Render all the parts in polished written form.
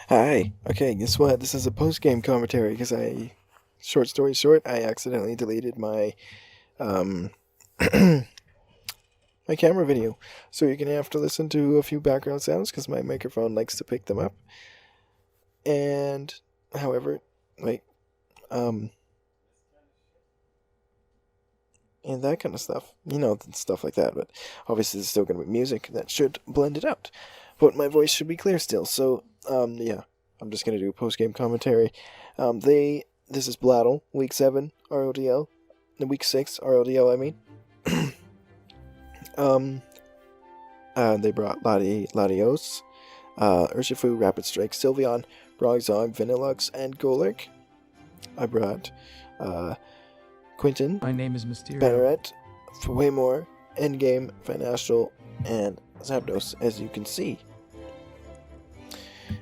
Hi. Okay, guess what? This is a post-game commentary because short story short, I accidentally deleted my um my camera video. So you're gonna have to listen to a few background sounds because my microphone likes to pick them up. And however, wait, um, and that kind of stuff, stuff like that. But obviously, there's still gonna be music that should blend it out. But my voice should be clear still. So yeah, I'm just gonna do a post-game commentary. This is Blatle, Week 7 RoDL, the Week 6 RoDL. I mean, um, they brought Latios, Urshifu-Rapid Strike, Sylveon, Bronzong, Vanillux, and Golurk. I brought Quinton, My name is Mysterio. Banneret, Waymore, Endgame, Financial, and Zapdos, as you can see.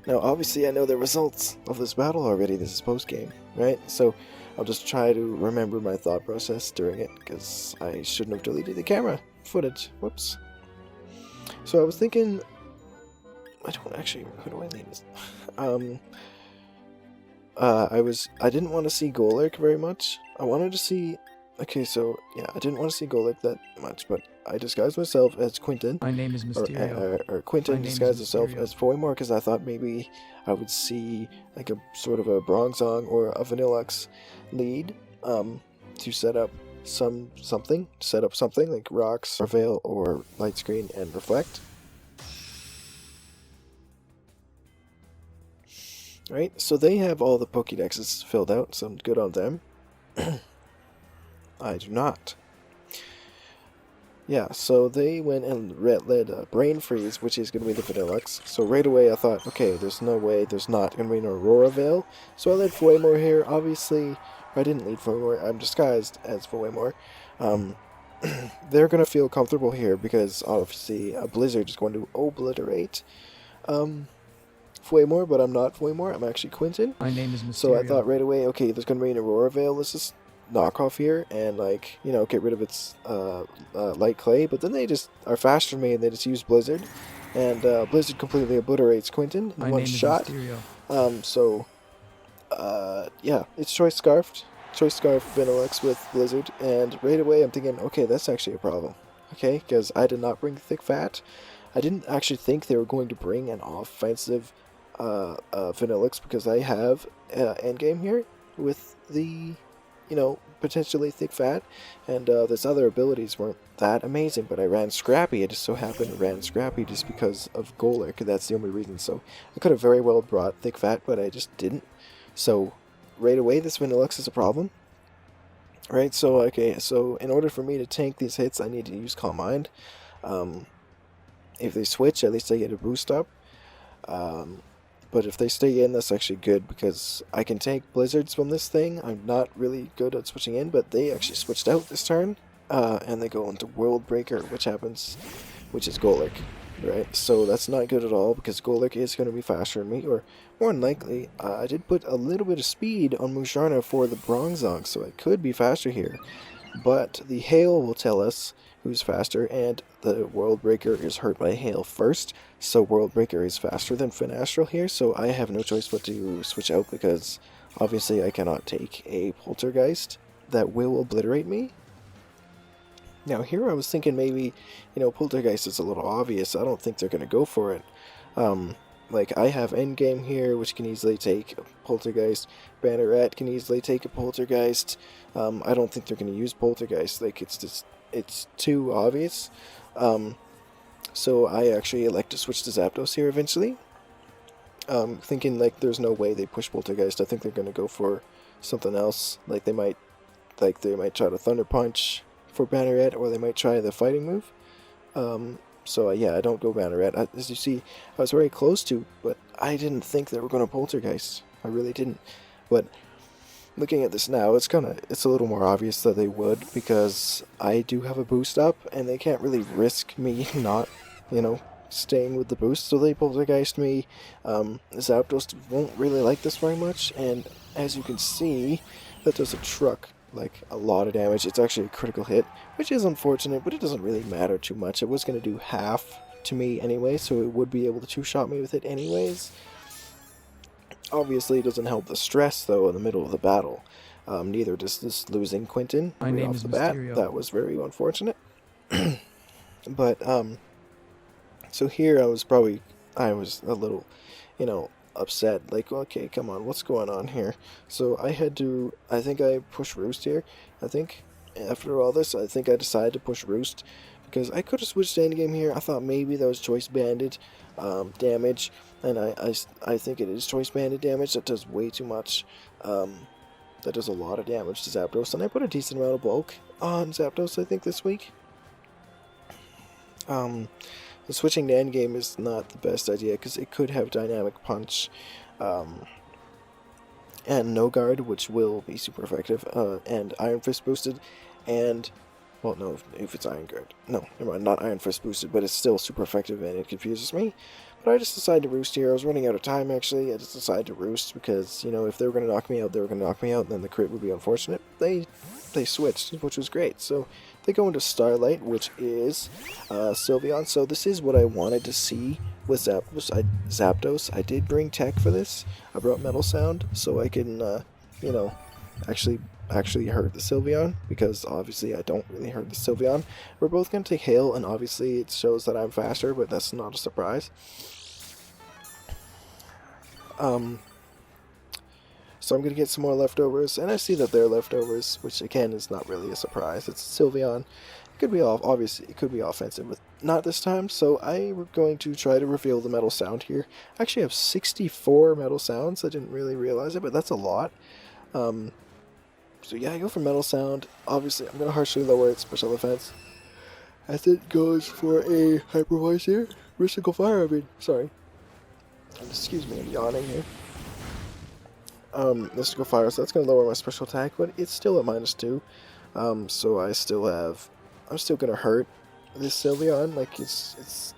Now, obviously, I know the results of this battle already. This is post-game, right? So I'll just try to remember my thought process during it, because I shouldn't have deleted the camera footage. Whoops. So I was thinking... who do I name this? I didn't want to see Golurk very much. I wanted to see... Okay, so, yeah, I didn't want to see Golurk that much, but I disguised myself as Quinton. My name is Mysterio. Or Quinton disguised himself as Foymore, because I thought maybe I would see, like, a sort of a Bronzong or a Vanillux lead, to set up something, like Rocks, or Veil, or Light Screen, and Reflect. Right, so they have all the Pokédexes filled out, so good on them. I do not. Yeah, so they went and led Brain Freeze, which is going to be the Vanillux. So right away I thought, okay, there's no way there's not going to be an Aurora Veil. So I led Foymore here. Obviously, I didn't lead Foymore. I'm disguised as Foymore. They're going to feel comfortable here because obviously a Blizzard is going to obliterate Foymore, but I'm not Foymore. I'm actually Quinton. My name is Mysterio. So I thought right away, okay, there's going to be an Aurora Veil. Let's just knock off here and, like, get rid of its light clay. But then they just are faster than me and they just use Blizzard. And Blizzard completely obliterates Quinton in one shot. Yeah, it's Choice Scarf Vanillux with Blizzard. And right away I'm thinking, okay, that's actually a problem. Okay, because I did not bring Thick Fat. I didn't actually think they were going to bring an offensive Vanillux because I have Endgame here with the, potentially Thick Fat, and those other abilities weren't that amazing, but I ran Scrappy. It just so happened I ran Scrappy just because of Golurk. That's the only reason. So I could have very well brought Thick Fat, but I just didn't. So right away, this Vanillux is a problem. Right, so in order for me to tank these hits, I need to use Calm Mind. If they switch, at least I get a boost up. But if they stay in, that's actually good because I can take Blizzards from this thing. I'm not really good at switching in, but they actually switched out this turn. And they go into World Breaker, which is Golurk, right? So that's not good at all because Golurk is going to be faster than me, or more than likely, I did put a little bit of speed on Musharna for the Bronzong, so I could be faster here. But the Hail will tell us who's faster, and the World Breaker is hurt by Hail first, so World Breaker is faster than Finastral here, so I have no choice but to switch out because obviously I cannot take a Poltergeist that will obliterate me. Now here I was thinking maybe, Poltergeist is a little obvious. I don't think they're going to go for it. Like, I have Endgame here, which can easily take a Poltergeist. Banneret can easily take a Poltergeist. I don't think they're going to use Poltergeist. Like, it's too obvious. So I actually elect to switch to Zapdos here eventually. Thinking, like, there's no way they push Poltergeist. I think they're going to go for something else. Like, they might try to Thunder Punch for Banneret, or they might try the fighting move. So yeah, I don't go Banneret. As you see, I was very close to, but I didn't think they were going to Poltergeist. I really didn't. But looking at this now, it's a little more obvious that they would, because I do have a boost up, and they can't really risk me not, staying with the boost, so they Poltergeist me. Zapdos won't really like this very much, and as you can see, that does a truck like a lot of damage. It's actually a critical hit, which is unfortunate, but it doesn't really matter too much. It was going to do half to me anyway, so it would be able to two-shot me with it anyways. Obviously, it doesn't help the stress, though, in the middle of the battle. Neither does this losing Quentin My right name off is the bat. Mysterio. That was very unfortunate. But, so here I was a little, upset. Like, okay, come on, what's going on here? So I think I pushed Roost here. I think, after all this, I think I decided to push Roost. Because I could have switched to endgame here. I thought maybe that was choice banded damage. And I think it is choice banded damage. That does way too much. That does a lot of damage to Zapdos. And I put a decent amount of bulk on Zapdos, I think, this week. Switching to endgame is not the best idea because it could have Dynamic Punch and No Guard, which will be super effective, and Iron Fist boosted, and, well, no, if it's Iron Guard. No, never mind, not Iron Fist boosted, but it's still super effective and it confuses me. But I just decided to roost here. I was running out of time, actually. I just decided to roost because, if they were going to knock me out, they were going to knock me out, and then the crit would be unfortunate. They switched, which was great. So they go into Starlight, which is Sylveon. So this is what I wanted to see with Zapdos. I did bring tech for this. I brought Metal Sound so I can, actually hurt the Sylveon, because obviously I don't really hurt the Sylveon. We're both going to take Hail, and obviously it shows that I'm faster, but that's not a surprise. So I'm going to get some more leftovers, and I see that they're leftovers, which again is not really a surprise. It's Sylveon. It could be off, obviously it could be offensive, but not this time, so I'm going to try to reveal the Metal Sound here. I actually have 64 Metal Sounds. I didn't really realize it, but that's a lot. So yeah, I go for Metal Sound. Obviously, I'm going to harshly lower its special defense, as it goes for a Hyper Voice here. Mystical Fire, sorry. Excuse me, I'm yawning here. Mystical Fire, so that's going to lower my special attack, but it's still at -2. So I'm still going to hurt this Sylveon. Like, it's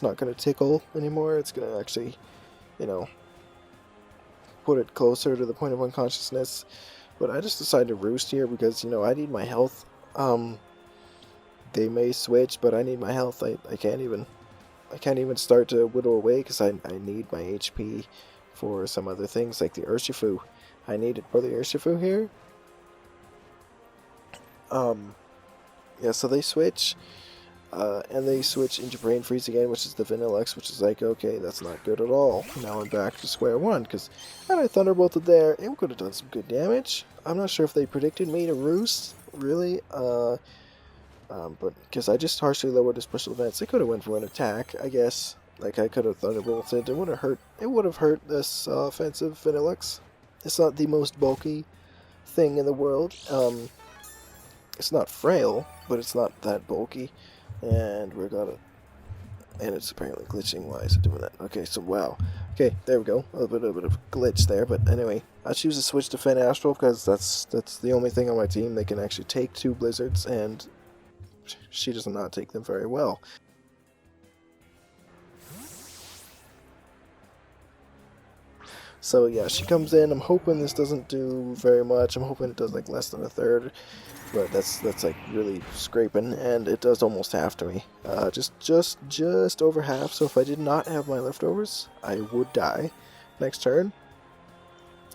not going to tickle anymore. It's going to actually, put it closer to the point of unconsciousness. But I just decided to roost here because, I need my health. They may switch, but I need my health. I can't even start to whittle away because I need my HP for some other things like the Urshifu. I need it for the Urshifu here. Yeah, so they switch. And they switch into Brain Freeze again, which is the Vanillux, which is like, okay, that's not good at all. Now I'm back to square one, because had I Thunderbolted there, it could have done some good damage. I'm not sure if they predicted me to roost, really, but because I just harshly lowered the special events, they could have went for an attack, I guess. Like, I could have Thunderbolted. It would have hurt this offensive Vanillux. It's not the most bulky thing in the world. It's not frail, but it's not that bulky. And it's apparently glitching. Why is it doing that? Okay, so wow. Okay, there we go. A little bit of glitch there, but anyway, I choose to switch to Fen Astral because that's the only thing on my team that can actually take 2 blizzards, and she does not take them very well. So yeah, she comes in. I'm hoping this doesn't do very much. I'm hoping it does like less than a third. But that's like really scraping, and it does almost half to me. Just over half. So if I did not have my leftovers, I would die next turn.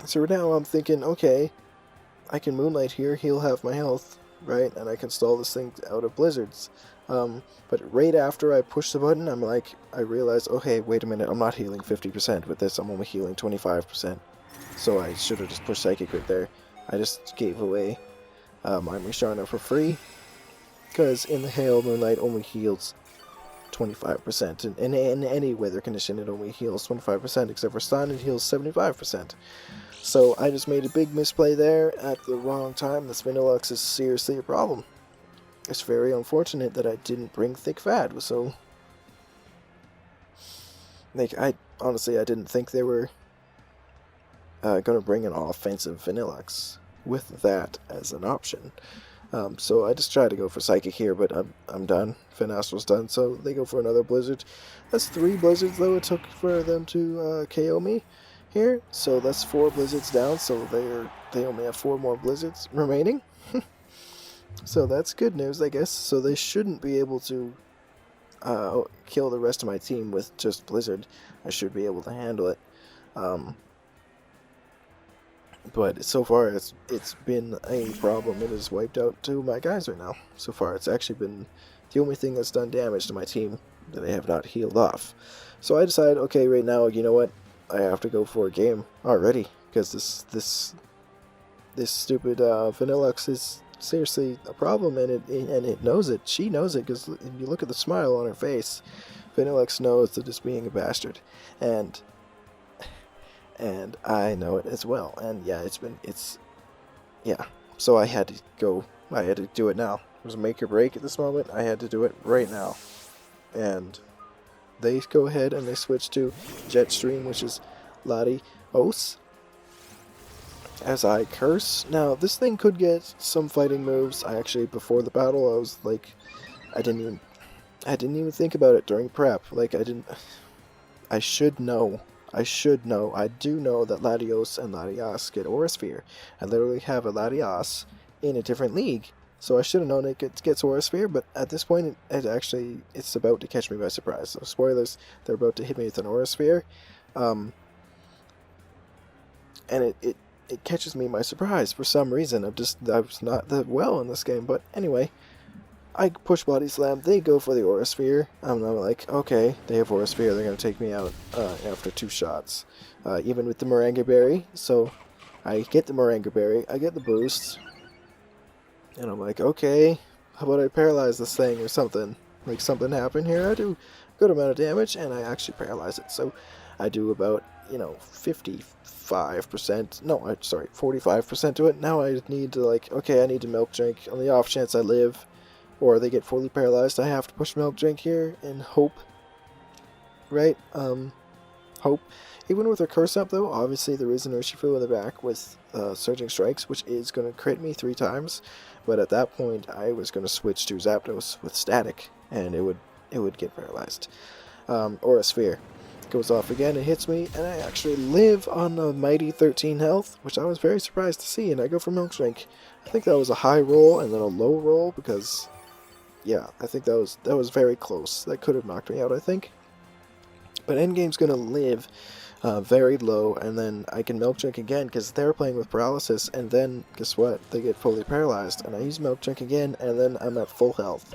So now I'm thinking, okay, I can Moonlight here. He'll have my health, right? And I can stall this thing out of blizzards. But right after I push the button, I realize, okay, wait a minute, I'm not healing 50% with this. I'm only healing 25%. So I should have just pushed Psychic right there. I just gave away my Musharna for free, because in the Hail, Moonlight only heals 25%, and in any weather condition it only heals 25%, except for Sun, it heals 75%. So I just made a big misplay there at the wrong time. This Vanillux is seriously a problem. It's very unfortunate that I didn't bring Thick Fat, so I didn't think they were gonna bring an offensive Vanillux with that as an option. So I just tried to go for Psychic here, but I'm done. Fen Astral's done, so they go for another Blizzard. That's 3 Blizzards, though, it took for them to KO me here. So that's 4 Blizzards down, so they only have 4 more Blizzards remaining. So that's good news, I guess. So they shouldn't be able to kill the rest of my team with just Blizzard, I should be able to handle it. But so far, it's been a problem. It has wiped out two of my guys right now. So far, it's actually been the only thing that's done damage to my team that I have not healed off. So I decided, okay, right now, you know what? I have to go for a game already, because this stupid Vanillux is seriously a problem, and it knows it. She knows it, because if you look at the smile on her face, Vanillux knows that it's being a bastard, and I know it as well. And yeah, yeah. So I had to do it now. It was a make or break at this moment. I had to do it right now. And they go ahead and they switch to Jetstream, which is Latios, as I curse. Now, this thing could get some fighting moves. I actually, before the battle, I was like, I didn't even think about it during prep. Like, I should know. I do know that Latios and Latias get Aura Sphere. I literally have a Latias in a different league, so I should have known it gets Aura Sphere, but at this point, it's about to catch me by surprise. So, spoilers, they're about to hit me with an Aura Sphere, and it catches me by surprise for some reason. I was not that well in this game, but anyway, I push Body Slam, they go for the Aura Sphere, and I'm like, okay, they have Aura Sphere, they're going to take me out after 2 shots, even with the Moringa Berry. So I get the Moringa Berry, I get the boost, and I'm like, okay, how about I paralyze this thing or something? Like, something happened here. I do a good amount of damage, and I actually paralyze it. So I do about, 55%, no, sorry, 45% to it. Now I need to, I need to Milk Drink on the off chance I live, or they get fully paralyzed. I have to push Milk Drink here and hope, right? Hope. Even with her curse up, though, obviously there is an Urshifu in the back with Surging Strikes, which is going to crit me 3 times. But at that point, I was going to switch to Zapdos with Static, and it would get paralyzed. Or a Sphere. Goes off again, it hits me, and I actually live on a mighty 13 health, which I was very surprised to see, and I go for Milk Drink. I think that was a high roll and then a low roll, because yeah, I think that was very close. That could have knocked me out, I think. But Endgame's going to live very low, and then I can Milk Drink again, because they're playing with paralysis, and then, guess what? They get fully paralyzed, and I use Milk Drink again, and then I'm at full health,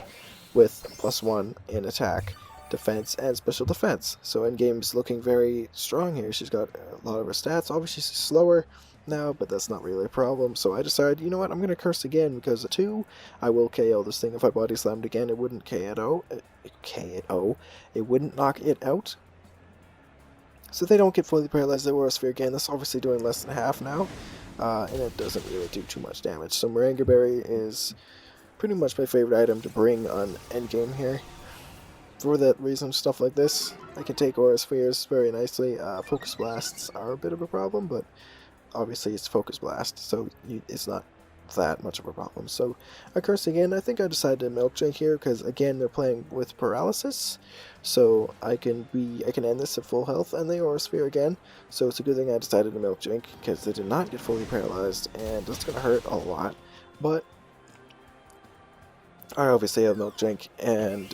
with +1 in attack, defense, and special defense. So Endgame's looking very strong here. She's got a lot of her stats. Obviously, she's slower now, but that's not really a problem. So I decided, you know what, I'm going to curse again, because at 2, I will KO this thing. If I body slammed again, it wouldn't KO. It wouldn't knock it out. So they don't get fully paralyzed. They Aura Sphere again. That's obviously doing less than half now, and it doesn't really do too much damage. So Moringa Berry is pretty much my favorite item to bring on Endgame here. For that reason, stuff like this, I can take Aura Spheres very nicely. Focus Blasts are a bit of a problem, but obviously it's Focus Blast, so it's not that much of a problem. So I curse again. I think I decided to Milk Drink here, because again they're playing with paralysis, so I can end this at full health, and they Aura Sphere again. So it's a good thing I decided to Milk Drink, because they did not get fully paralyzed, and that's going to hurt a lot. But I obviously have Milk Drink, and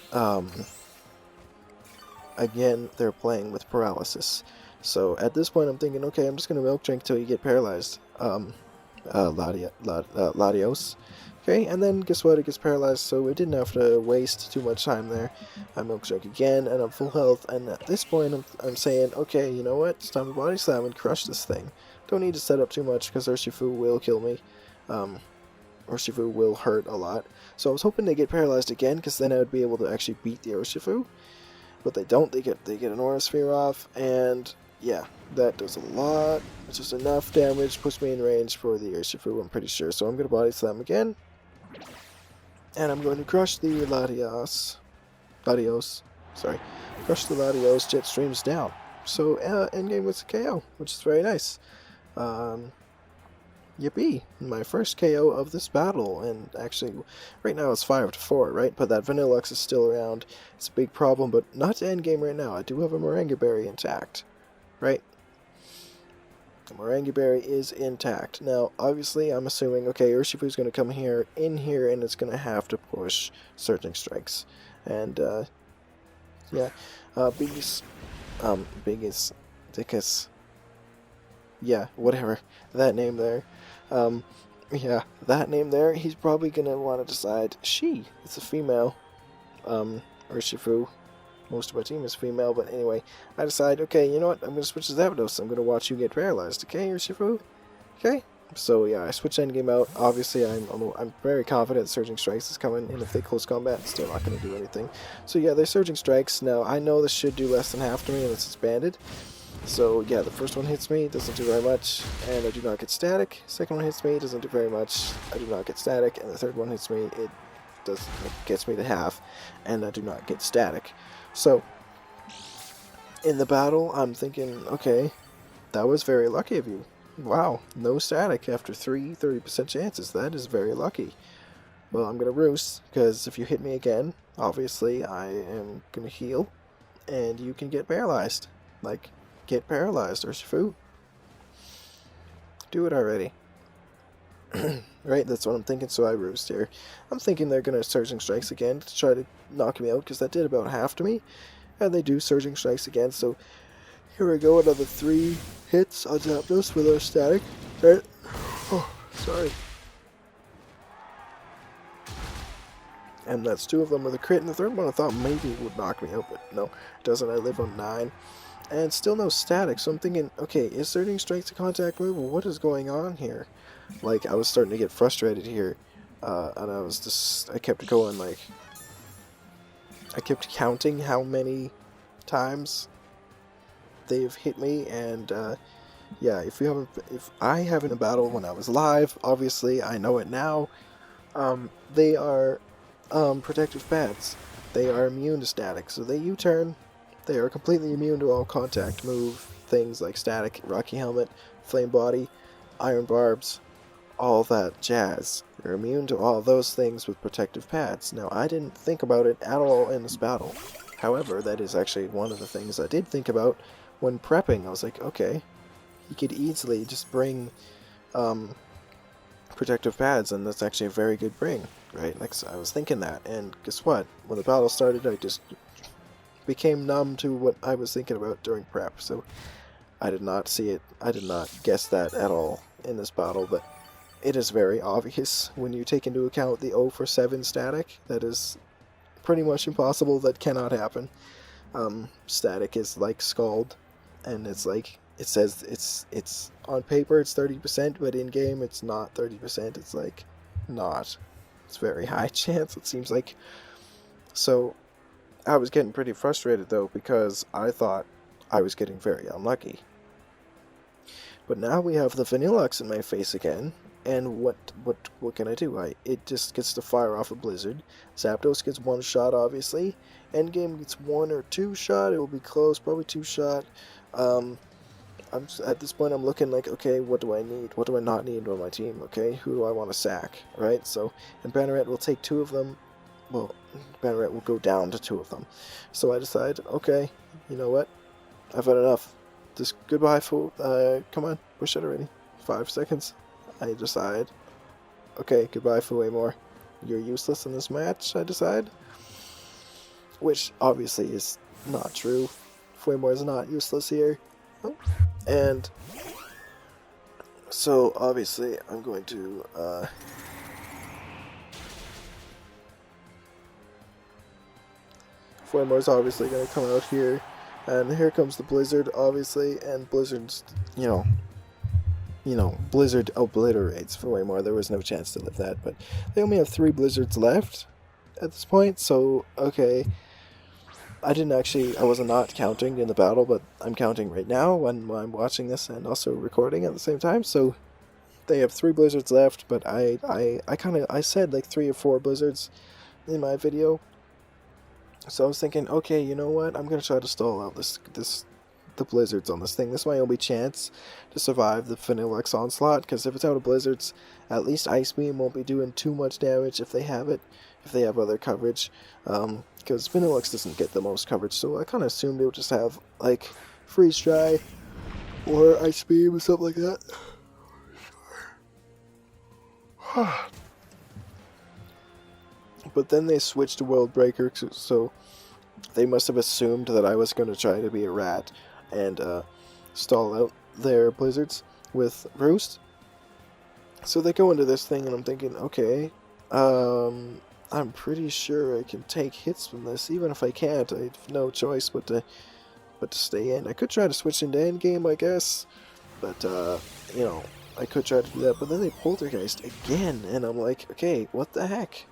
again, they're playing with paralysis. So at this point, I'm thinking, okay, I'm just going to Milk Drink till you get paralyzed. Latios. Okay, and then guess what? It gets paralyzed, so it didn't have to waste too much time there. I Milk Drink again, and I'm full health, and at this point, I'm saying, okay, you know what? It's time to Body Slam and crush this thing. Don't need to set up too much, because Urshifu will kill me. Urshifu will hurt a lot. So I was hoping they get paralyzed again, because then I would be able to actually beat the Urshifu. But they don't. They get an Aura Sphere off, and yeah, that does a lot. It's just enough damage, puts me in range for the Urshifu, I'm pretty sure. So I'm going to Body Slam again, and I'm going to crush the Latios. Crush the Latios. Jetstream's down. So Endgame was a KO, which is very nice. Yippee! My first KO of this battle, and actually, right now it's 5-4, right? But that Vanillux is still around. It's a big problem, but not to endgame right now. I do have a Moringa Berry intact, right? The Moringa Berry is intact. Now, obviously, I'm assuming, okay, Urshifu's going to come in here, and it's going to have to push Surging Strikes. And, Yeah. Biggest, biggest, thickest. Yeah, whatever. That name there. Yeah, that name there. He's probably gonna want to decide it's a female. Urshifu. Most of my team is female, but anyway, I decide, okay, you know what? I'm gonna switch to Zapdos. I'm gonna watch you get paralyzed. Okay, Urshifu. Okay. So yeah, I switch endgame out. Obviously, I'm very confident Surging Strikes is coming, and if they close combat, it's still not going to do anything. So yeah, they're Surging Strikes. Now, I know this should do less than half to me unless it's banded. So yeah, the first one hits me, doesn't do very much, and I do not get static. Second one hits me, doesn't do very much, I do not get static, and the third one hits me, it gets me to half, and I do not get static. So, in the battle, I'm thinking, okay, that was very lucky of you. Wow, no static after 30% chances. That is very lucky. Well, I'm going to roost, because if you hit me again, obviously I am going to heal, and you can get paralyzed. Like, get paralyzed, Urshifu. Do it already. Right, that's what I'm thinking, so I roost here. I'm thinking they're going to Surging Strikes again to try to knock me out, because that did about half to me. And they do Surging Strikes again, so here we go, another 3 hits on Zapdos with our static. Right? Oh, sorry. And that's 2 of them with a crit, and the third one I thought maybe would knock me out, but no, it doesn't. I live on 9. And still no static, so I'm thinking, okay, is Surging Strikes a contact move, or what is going on here? Like, I was starting to get frustrated here, and I kept going, like, I kept counting how many times they've hit me, and, yeah, if I haven't battled when I was live, obviously, I know it now, they are, protective pads. They are immune to static, so they U-turn. They are completely immune to all contact move things like static, rocky helmet, flame body, iron barbs, all that jazz. They're immune to all those things with protective pads. Now, I didn't think about it at all in this battle. However, that is actually one of the things I did think about when prepping. I was like, okay, you could easily just bring protective pads, and that's actually a very good bring, right? Like, so I was thinking that, and guess what? When the battle started, I just became numb to what I was thinking about during prep, so I did not see it, I did not guess that at all in this battle, but it is very obvious when you take into account the 0 for 7 static. That is pretty much impossible, that cannot happen. Static is like Scald, and it's like, it says it's on paper it's 30%, but in game it's not 30%, it's like not. It's very high chance, it seems like. So I was getting pretty frustrated though, because I thought I was getting very unlucky. But now we have the Vanillux in my face again, and what can I do? It just gets to fire off a Blizzard. Zapdos gets 1 shot, obviously. Endgame gets 1 or 2 shot. It will be close, probably 2 shot. At this point I'm looking like, okay, what do I need? What do I not need on my team? Okay, who do I want to sack? Right? So, and Banneret will take 2 of them. Well, Banneret will go down to 2 of them. So I decide, okay, you know what? I've had enough. Just goodbye, fool. Come on, push it already. 5 seconds. I decide, okay, goodbye, Fuemore. You're useless in this match, I decide. Which obviously is not true. Fuemore is not useless here. And so obviously I'm going to Fuemore's obviously going to come out here, and here comes the Blizzard, obviously, and Blizzard's, Blizzard obliterates Fuemore. There was no chance to live that, but they only have 3 Blizzards left at this point, so okay. I was not counting in the battle, but I'm counting right now when I'm watching this and also recording at the same time, so they have 3 Blizzards left, but I said like 3 or 4 Blizzards in my video, so I was thinking, okay, you know what, I'm going to try to stall out the Blizzards on this thing. This is my only chance to survive the Vanillux onslaught, because if it's out of Blizzards, at least Ice Beam won't be doing too much damage if they have it, if they have other coverage, because Vanillux doesn't get the most coverage, so I kind of assumed it would just have, like, Freeze Dry, or Ice Beam, or something like that. But then they switched to World Breaker, so they must have assumed that I was going to try to be a rat and stall out their blizzards with Roost. So they go into this thing, and I'm thinking, okay, I'm pretty sure I can take hits from this. Even if I can't, I have no choice but to stay in. I could try to switch into endgame, I guess, but you know, I could try to do that. But then they poltergeist again, and I'm like, okay, what the heck?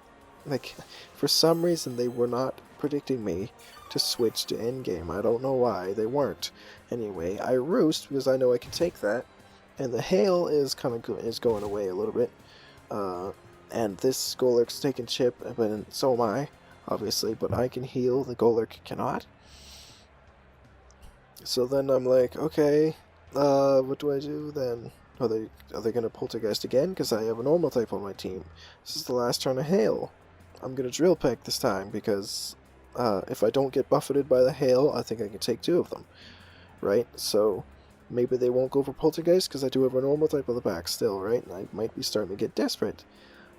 Like, for some reason, they were not predicting me to switch to endgame. I don't know why they weren't. Anyway, I roost because I know I can take that. And the hail is kind of is going away a little bit, and this Golurk's taking chip, but so am I, obviously. But I can heal, the Golurk cannot. So then I'm like, okay, what do I do then? Are they gonna poltergeist again? Because I have a normal type on my team. This is the last turn of hail. I'm gonna drill peck this time because if I don't get buffeted by the hail, I think I can take 2 of them, right? So. Maybe they won't go for Poltergeist because I do have a normal type on the back still, right? And I might be starting to get desperate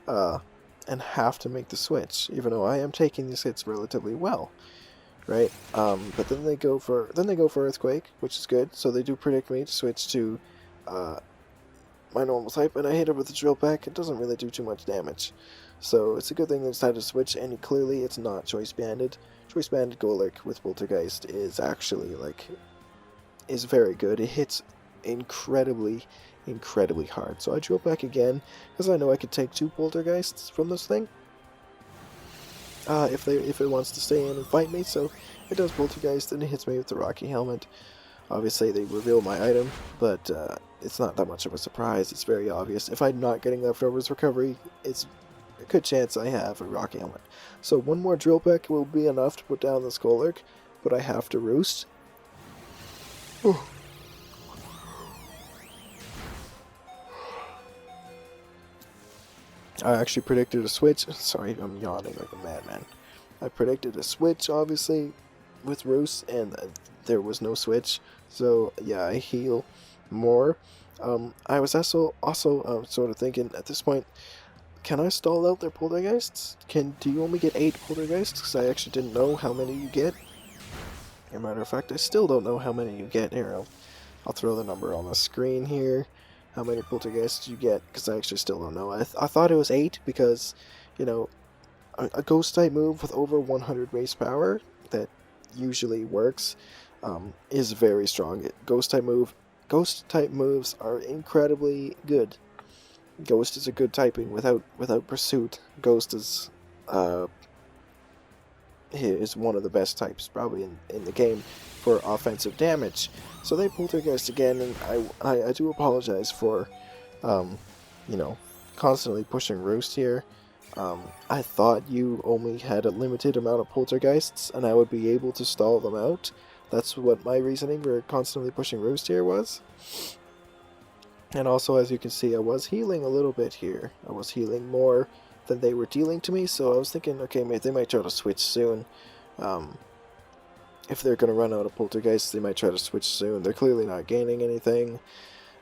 and have to make the switch, even though I am taking these hits relatively well, right? But then they go for Earthquake, which is good. So they do predict me to switch to my normal type, and I hit it with the Drill Peck. It doesn't really do too much damage, so it's a good thing they decided to switch. And clearly, it's not Choice Banded. Choice Banded Golurk with Poltergeist is actually is very good. It hits incredibly hard. So I drill back again, because I know I could take 2 poltergeists from this thing. If it wants to stay in and fight me, so it does poltergeist and it hits me with the Rocky Helmet. Obviously they reveal my item, but it's not that much of a surprise. It's very obvious. If I'm not getting leftovers recovery, it's a good chance I have a Rocky Helmet. So 1 more drill peck will be enough to put down this Golurk, but I have to roost. I actually predicted a switch. Sorry, I'm yawning like a madman. I predicted a switch, obviously, with Roost, and there was no switch. So, yeah, I heal more. I was also sort of thinking, at this point, can I stall out their poltergeists? Do you only get 8 poltergeists? Because I actually didn't know how many you get. As a matter of fact, I still don't know how many you get. Here, I'll throw the number on the screen here. How many poltergeists you get? Because I actually still don't know. I thought it was 8 because, you know, a ghost type move with over 100 base power that usually works is very strong. Ghost type moves are incredibly good. Ghost is a good typing without pursuit. Ghost is one of the best types probably in the game for offensive damage. So they poltergeist again, and I do apologize for you know, constantly pushing Roost here. I thought you only had a limited amount of poltergeists and I would be able to stall them out. That's what my reasoning for constantly pushing Roost here was. And also, as you can see, I was healing a little bit here. I was healing more than they were dealing to me, so I was thinking, okay, they might try to switch soon. If they're going to run out of poltergeists, they might try to switch soon. They're clearly not gaining anything.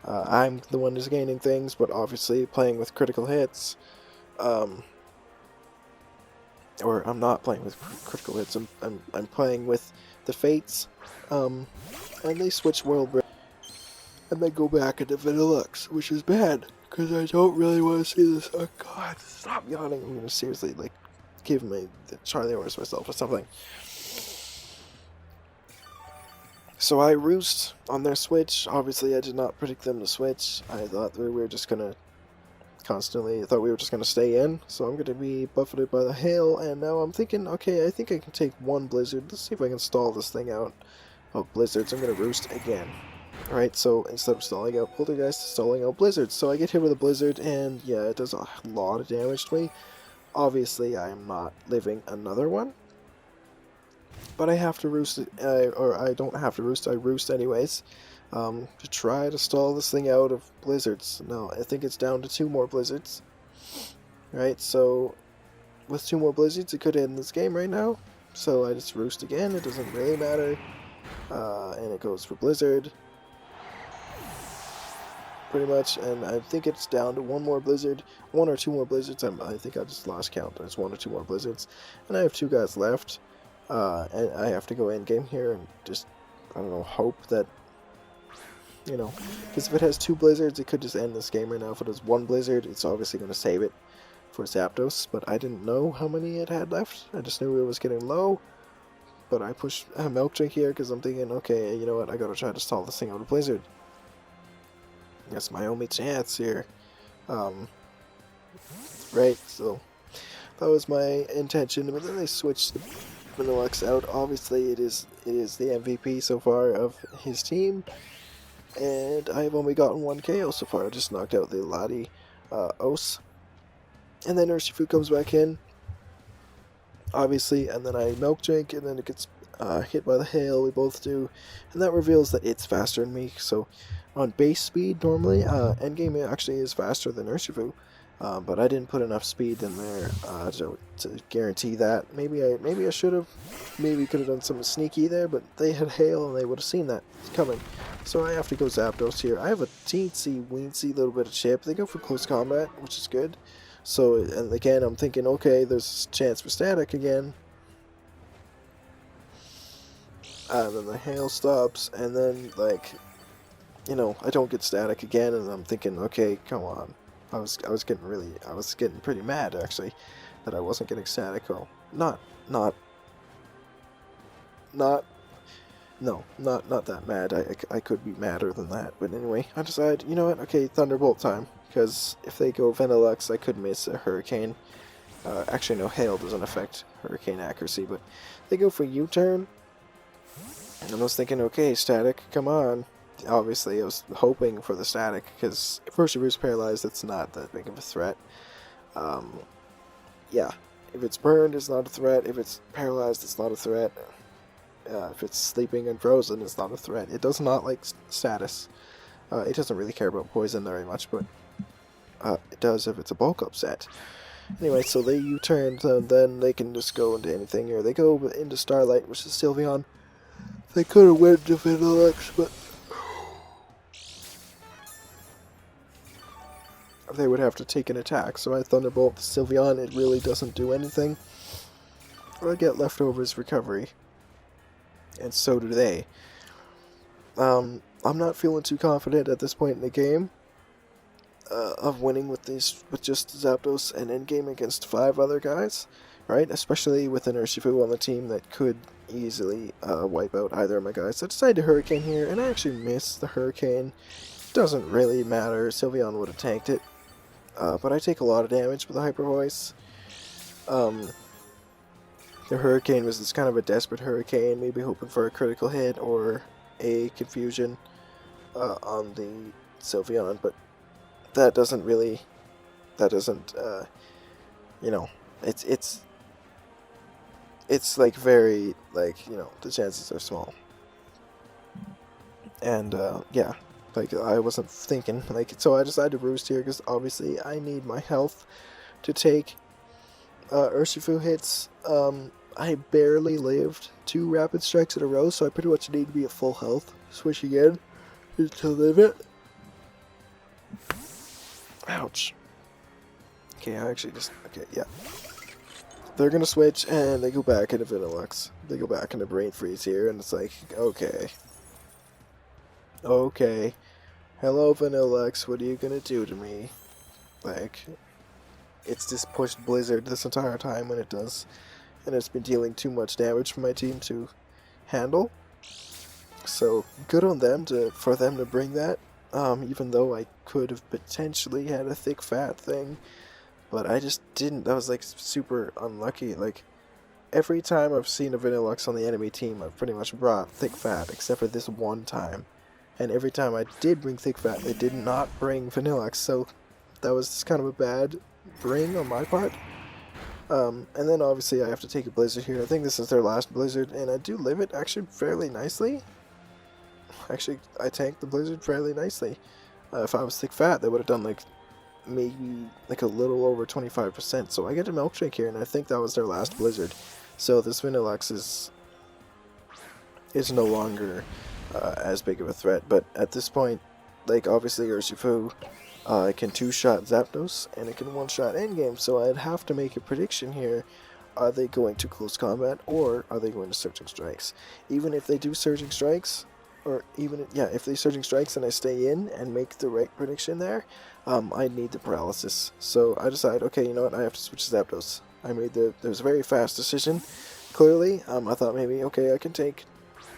I'm the one who's gaining things, but obviously playing with critical hits. Or I'm not playing with critical hits, I'm playing with the Fates. And they switch World Break. And then go back into Vanillux, which is bad, because I don't really want to see this. Oh god, stop yawning. I'm going to seriously, give me the Charlie horse myself or something. So I roost on their switch. Obviously, I did not predict them to switch. I thought we were just going to stay in. So I'm going to be buffeted by the hail, and now I'm thinking, okay, I think I can take 1 blizzard. Let's see if I can stall this thing out. Oh, blizzards. I'm going to roost again. Alright, so instead of stalling out poltergeist, stalling out blizzards. So I get hit with a blizzard, and yeah, it does a lot of damage to me. Obviously, I am not living another one. But I have to roost, or I don't have to roost, I roost anyways. To try to stall this thing out of blizzards. Now, I think it's down to 2 more blizzards. Right, so with 2 more blizzards, it could end this game right now. So I just roost again, it doesn't really matter. And it goes for blizzard. Pretty much, and I think it's down to 1 more blizzard, 1 or 2 more blizzards. I think I just lost count. There's 1 or 2 more blizzards, and I have 2 guys left. and I have to go end game here and just, I don't know, hope that, you know, because if it has 2 blizzards, it could just end this game right now. If it has 1 blizzard, it's obviously going to save it for Zapdos, but I didn't know how many it had left. I just knew it was getting low, but I pushed a Milk Drink here because I'm thinking, okay, you know what, I got to try to stall this thing out of blizzard. That's my only chance here. Right, so that was my intention, but then they switched the Vanillux out. Obviously, it is the MVP so far of his team, and I've only gotten 1 KO so far. I just knocked out the Lati Os, and then Urshifu comes back in, obviously, and then I Milk Drink, and then it gets hit by the hail. We both do, and that reveals that it's faster than me. So on base speed, normally endgame actually is faster than Urshifu. But I didn't put enough speed in there to guarantee that. Maybe I should have. Maybe could have done something sneaky there, but they had hail and they would have seen that coming. So I have to go Zapdos here. I have a teensy-weensy little bit of chip. They go for close combat, which is good. So, and again, I'm thinking, okay, there's a chance for static again. Then the hail stops, and then, like, you know, I don't get static again, and I'm thinking, okay, come on. I was getting pretty mad actually that I wasn't getting static. Oh, not that mad. I could be madder than that. But anyway, I decided, you know what? Okay, Thunderbolt time. Because if they go Vanillux, I could miss a Hurricane. Actually, no, hail doesn't affect Hurricane accuracy, but they go for U-turn. And I was thinking, okay, static, come on. Obviously, I was hoping for the static, because if Urshifu's paralyzed, it's not that big of a threat. Yeah, if it's burned, it's not a threat. If it's paralyzed, it's not a threat. If it's sleeping and frozen, it's not a threat. It does not like status. It doesn't really care about poison very much, but it does if it's a bulk upset. Anyway, so they U-turned, and then they can just go into anything here. They go into Starlight, which is Sylveon. They could have went to Vanillux, but they would have to take an attack. So I Thunderbolt Sylveon. It really doesn't do anything. I get Leftovers Recovery, and so do they. I'm not feeling too confident at this point in the game of winning with just Zapdos and endgame against 5 other guys, right? Especially with an Urshifu on the team that could easily wipe out either of my guys. So I decided to Hurricane here, and I actually missed the Hurricane. Doesn't really matter. Sylveon would have tanked it. But I take a lot of damage with the Hyper Voice. The Hurricane was this kind of a desperate Hurricane, maybe hoping for a critical hit or a confusion on the Sylveon, but that doesn't, you know, it's like very, like, you know, the chances are small. And, yeah. Like, I wasn't thinking, like, so I decided to roost here, because obviously I need my health to take Urshifu hits. I barely lived 2 Rapid Strikes in a row, so I pretty much need to be at full health. Switch again to live it. Ouch. Okay, I actually just, okay, yeah. They're gonna switch, and they go back into Vanillux. They go back into Brain Freeze here, and it's like, okay. Okay. Hello, Vanillux, what are you gonna do to me? Like, it's just pushed Blizzard this entire time when it does. And it's been dealing too much damage for my team to handle. So, good on them for them to bring that. Even though I could have potentially had a thick fat thing. But I just didn't. That was like super unlucky. Like, every time I've seen a Vanillux on the enemy team, I've pretty much brought thick fat, except for this one time. And every time I did bring thick fat, they did not bring Vanillux, so that was just kind of a bad bring on my part. And then obviously I have to take a Blizzard here. I think this is their last Blizzard, and I do live it actually fairly nicely. Actually, I tanked the Blizzard fairly nicely. If I was thick fat, they would have done like maybe like a little over 25%. So I get a Milkshake here, and I think that was their last Blizzard. So this Vanillux is no longer as big of a threat, but at this point, like, obviously Urshifu can 2-shot Zapdos, and it can 1-shot endgame, so I'd have to make a prediction here are they going to close combat or are they going to Surging Strikes? Even if they do Surging Strikes, or even, yeah, if they Surging Strikes and I stay in and make the right prediction there, I need the paralysis. So I decide, okay, you know what, I have to switch to Zapdos. It was a very fast decision, clearly. I thought maybe, okay,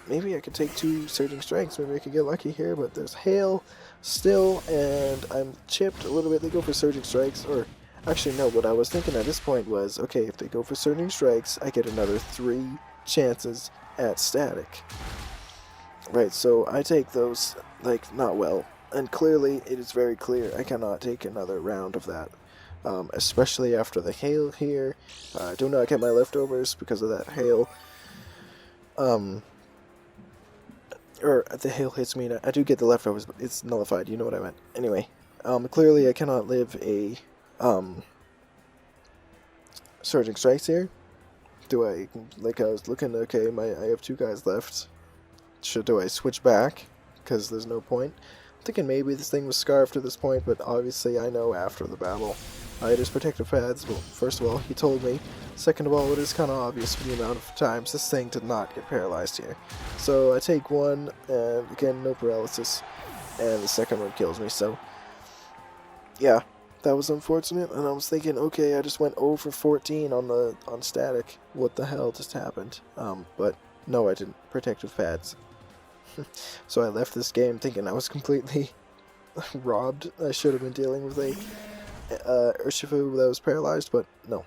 maybe I can take 2 Surging Strikes, maybe I can get lucky here, but there's Hail still, and I'm chipped a little bit. They go for Surging Strikes, or actually no, what I was thinking at this point was, okay, if they go for Surging Strikes, I get another 3 chances at Static. Right, so I take those, like, not well, and clearly it is very clear I cannot take another round of that. Especially after the Hail here. I do not get my leftovers because of that Hail. Or the Hail hits me, and I do get the leftovers, but it's nullified, you know what I meant. Anyway, clearly I cannot live a, Surging Strikes here. Do I, like I was looking, okay, I have 2 guys left. Do I switch back? Because there's no point. I'm thinking maybe this thing was scarfed at this point, but obviously I know after the battle. It is protective pads. Well, first of all, he told me. Second of all, it is kind of obvious for the amount of times this thing did not get paralyzed here. So I take 1, and again, no paralysis, and the second one kills me. So, yeah, that was unfortunate. And I was thinking, okay, I just went 0 for 14 on Static. What the hell just happened? But no, I didn't. Protective pads. So I left this game thinking I was completely robbed. I should have been dealing with a Urshifu that was paralyzed, but no,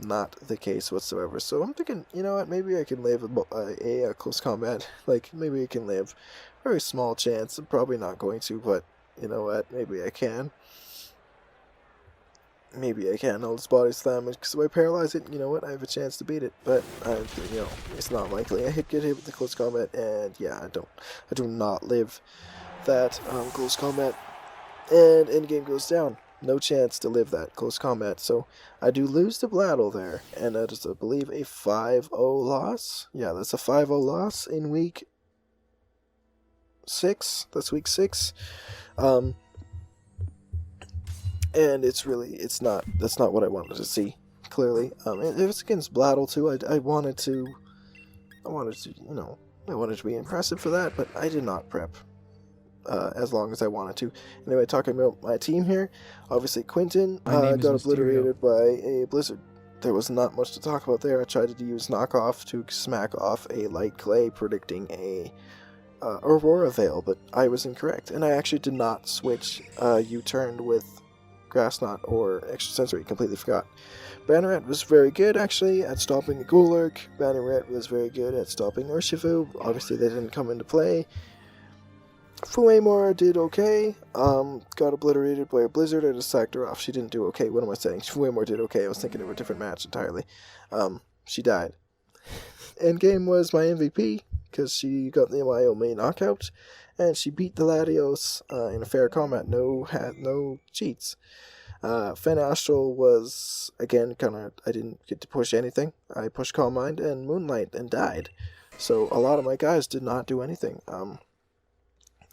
not the case whatsoever. So I'm thinking, you know what, maybe I can live a close combat. Like, maybe I can live a very small chance. I'm probably not going to, but you know what, maybe I can. Maybe I can. I'll just body slam it, because if I paralyze it, you know what, I have a chance to beat it. But, you know, it's not likely. I get hit with the close combat, and yeah, I do not live that close combat. And endgame goes down. No chance to live that close combat. So I do lose to Blatle there, and that is, I believe, a 5-0 loss. Yeah, that's a 5-0 loss in week 6. That's week 6. And that's not what I wanted to see, clearly. It was against Blatle too. I wanted to, you know, I wanted to be impressive for that, but I did not prep as long as I wanted to. Anyway, talking about my team here, obviously Quentin got obliterated by a Blizzard. There was not much to talk about there. I tried to use knockoff to smack off a Light Clay, predicting a Aurora Veil, but I was incorrect, and I actually did not switch U-turned with Grass Knot or Extrasensory. Completely forgot. Banneret was very good, actually, at stopping Golurk. Banneret was very good at stopping Urshifu. Obviously, they didn't come into play. Fuemor did okay. Got obliterated by a Blizzard. I just sacked her off. She didn't do okay. What am I saying? Fuemor did okay. I was thinking of a different match entirely. She died. Endgame was my MVP, because she got the Wyoming knockout, and she beat the Latios in a fair combat. No cheats. Fen Astral was, again, I didn't get to push anything. I pushed Calm Mind and Moonlight and died. So a lot of my guys did not do anything.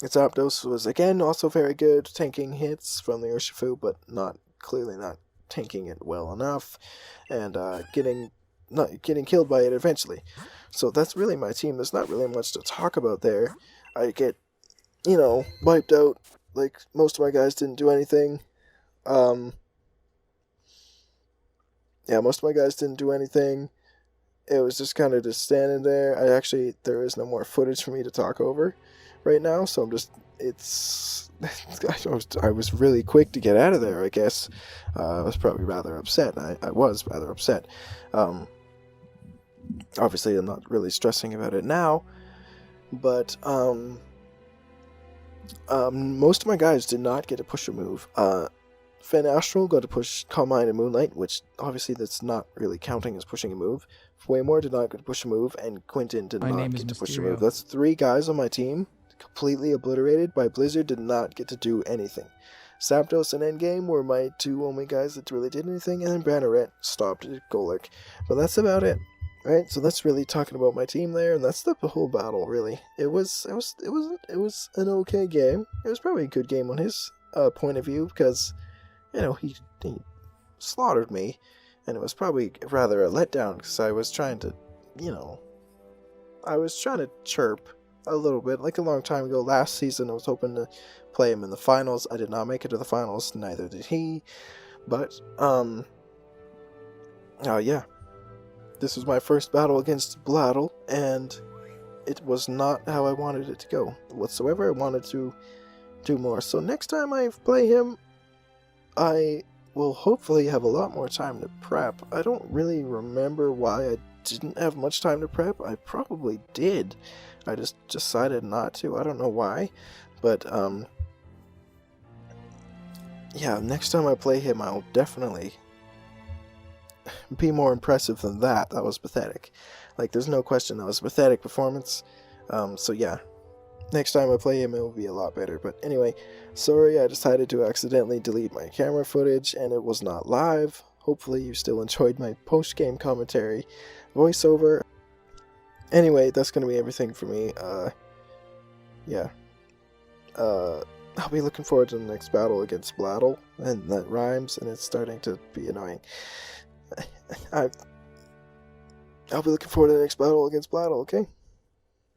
Zapdos was, again, also very good, tanking hits from the Urshifu, but clearly not tanking it well enough, and getting killed by it eventually. So that's really my team. There's not really much to talk about there. I get, you know, wiped out. Like, most of my guys didn't do anything. Yeah, most of my guys didn't do anything. It was just kind of just standing there. There is no more footage for me to talk over right now, so I was really quick to get out of there, I guess. I was probably rather upset. I was rather upset. Obviously, I'm not really stressing about it now, but most of my guys did not get to push a move. Fen Astral got to push Calm Mind and Moonlight, which obviously that's not really counting as pushing a move. Fuemor did not get to push a move, and Quentin did not get to push a move. That's 3 guys on my team completely obliterated by Blizzard, did not get to do anything. Zapdos and Endgame were my 2 only guys that really did anything, and then Banneret stopped at Golurk. But that's about it. Right, so that's really talking about my team there, and that's the whole battle. Really, it was an okay game. It was probably a good game on his point of view, because, you know, he slaughtered me, And it was probably rather a letdown because I was trying to, chirp a little bit. Like a long time ago, last season, I was hoping to play him in the finals. I did not make it to the finals, neither did he. But, yeah. This was my first battle against Blatle, and it was not how I wanted it to go whatsoever. I wanted to do more. So next time I play him, I will hopefully have a lot more time to prep. I don't really remember why I didn't have much time to prep. I probably did. I just decided not to. I don't know why. But, yeah, next time I play him, I'll definitely be more impressive than that. That was pathetic. Like, there's no question that was a pathetic performance. So yeah, next time I play him, it will be a lot better. But anyway, sorry, I decided to accidentally delete my camera footage, and it was not live. Hopefully you still enjoyed my post-game commentary voiceover. Anyway, that's going to be everything for me. Yeah. I'll be looking forward to the next battle against Blatle, and that rhymes, and it's starting to be annoying. I'll be looking forward to the next battle against Blatle, okay?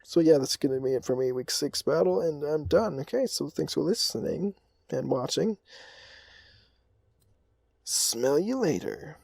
So yeah, that's going to be it for me, week 6 battle, and I'm done, okay? So thanks for listening and watching. Smell you later.